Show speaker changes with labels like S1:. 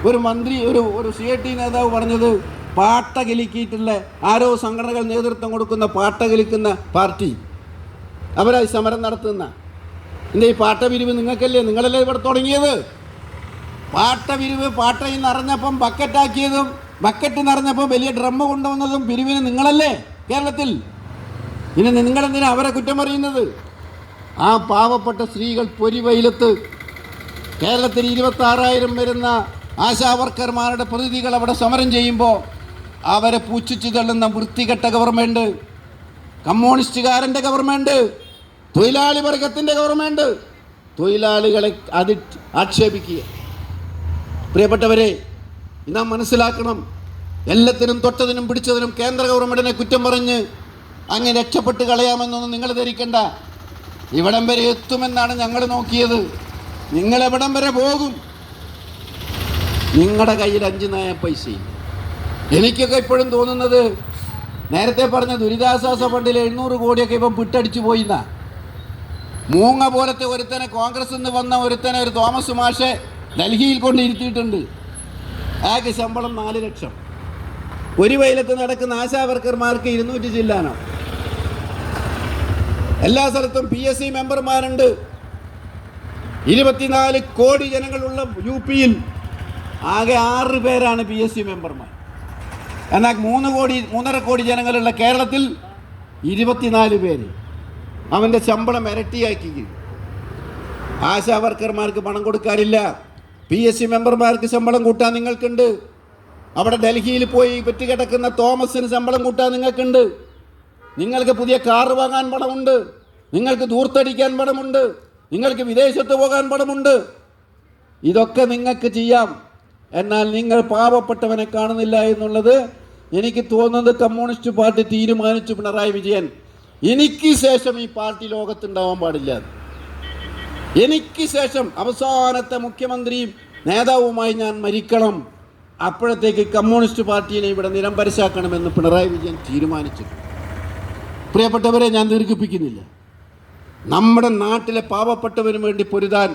S1: ഒരു മന്ത്രി ഒരു CIT നേതാവ് പറഞ്ഞത് പാട്ട കിലുക്കിയിട്ടുള്ള ആരോ സംഘടനകൾ നേതൃത്വം കൊടുക്കുന്ന പാട്ട കിലുക്കുന്ന പാർട്ടി അവരായി സമരം നടത്തുന്ന എൻ്റെ ഈ പാട്ടപിരിവ് നിങ്ങൾക്കല്ലേ, നിങ്ങളല്ലേ ഇവിടെ തുടങ്ങിയത്? പാട്ടപിരിവ് പാട്ടയിൽ നിറഞ്ഞപ്പം ബക്കറ്റാക്കിയതും ബക്കറ്റ് നിറഞ്ഞപ്പോൾ വലിയ ഡ്രമ്മ് കൊണ്ടുവന്നതും പിരിവിന് നിങ്ങളല്ലേ കേരളത്തിൽ? ഇനി നിങ്ങളെന്തിനാ അവരെ കുറ്റം പറയുന്നത്? ആ പാവപ്പെട്ട സ്ത്രീകൾ പൊരിവെയിലത്ത് കേരളത്തിൽ 26,000 വരുന്ന ആശാവർക്കർമാരുടെ പ്രതിനിധികൾ അവിടെ സമരം ചെയ്യുമ്പോൾ അവരെ പൂച്ചിച്ചു തള്ളുന്ന വൃത്തികെട്ട ഗവൺമെൻറ്, കമ്മ്യൂണിസ്റ്റുകാരൻ്റെ ഗവൺമെൻറ്, തൊഴിലാളി വർഗത്തിൻ്റെ ഗവൺമെൻറ് തൊഴിലാളികളെ ആക്ഷേപിക്കുക. പ്രിയപ്പെട്ടവരെ, നാം മനസ്സിലാക്കണം, എല്ലാത്തിനും തൊട്ടതിനും പിടിച്ചതിനും കേന്ദ്ര ഗവൺമെൻറ്റിനെ കുറ്റം പറഞ്ഞ് അങ്ങനെ രക്ഷപ്പെട്ട് കളയാമെന്നൊന്നും നിങ്ങൾ ധരിക്കണ്ട. ഇവിടം വരെ എത്തുമെന്നാണ് ഞങ്ങൾ നോക്കിയത്. നിങ്ങളെവിടം വരെ പോകും? നിങ്ങളുടെ കയ്യിൽ 5 നയ പൈസയും. എനിക്കൊക്കെ ഇപ്പോഴും തോന്നുന്നത്, നേരത്തെ പറഞ്ഞ ദുരിതാശ്വാസ ഫണ്ടിൽ 700 കോടിയൊക്കെ ഇപ്പം വിട്ടടിച്ചു പോയിന്നാ. മൂങ്ങ പോലത്തെ ഒരുത്തനെ, കോൺഗ്രസിൽ നിന്ന് വന്ന ഒരുത്തനെ ഒരു തോമസ് മാഷെ ഡൽഹിയിൽ കൊണ്ട് ഇരുത്തിയിട്ടുണ്ട്. ആകെ ശമ്പളം 4 ലക്ഷം. ഒരു വെയിലത്ത് നടക്കുന്ന ആശാവർക്കർമാർക്ക് 200 ചില്ലാനോ. എല്ലാ സ്ഥലത്തും PSC മെമ്പർമാരുണ്ട്. 24 കോടി ജനങ്ങളുള്ള UPയിൽ ആകെ 6 പേരാണ് PSC മെമ്പർമാർ. എന്നാൽ 3.5 കോടി ജനങ്ങളുള്ള കേരളത്തിൽ 24 പേര്. അവൻ്റെ ശമ്പളം ഇരട്ടിയാക്കി. ആശാവർക്കർമാർക്ക് പണം കൊടുക്കാനില്ല. PSC മെമ്പർമാർക്ക് ശമ്പളം കൂട്ടാൻ നിങ്ങൾക്കുണ്ട്. അവിടെ ഡൽഹിയിൽ പോയി പെറ്റുകിടക്കുന്ന തോമസിന് ശമ്പളം കൂട്ടാൻ നിങ്ങൾക്കുണ്ട്. നിങ്ങൾക്ക് പുതിയ കാറ് വാങ്ങാൻ പണമുണ്ട്. നിങ്ങൾക്ക് ദൂർത്തടിക്കാൻ പണമുണ്ട്. നിങ്ങൾക്ക് വിദേശത്ത് പോകാൻ പണമുണ്ട്. ഇതൊക്കെ നിങ്ങൾക്ക് ചെയ്യാം. എന്നാൽ നിങ്ങൾ പാവപ്പെട്ടവനെ കാണുന്നില്ല എന്നുള്ളത് എനിക്ക് തോന്നുന്നത് കമ്മ്യൂണിസ്റ്റ് പാർട്ടി തീരുമാനിച്ചു. പിണറായി വിജയൻ, എനിക്ക് ശേഷം ഈ പാർട്ടി ലോകത്തുണ്ടാവാൻ പാടില്ല. എനിക്ക് ശേഷം അവസാനത്തെ മുഖ്യമന്ത്രിയും നേതാവുമായി ഞാൻ മരിക്കണം. അപ്പോഴത്തേക്ക് കമ്മ്യൂണിസ്റ്റ് പാർട്ടിയെ ഇവിടെ നിരംബരശാക്കണമെന്ന് പിണറായി വിജയൻ തീരുമാനിച്ചു. പ്രിയപ്പെട്ടവരെ, ഞാൻ ദീർഘിപ്പിക്കുന്നില്ല. നമ്മുടെ നാട്ടിലെ പാവപ്പെട്ടവന് വേണ്ടി പൊരുതാൻ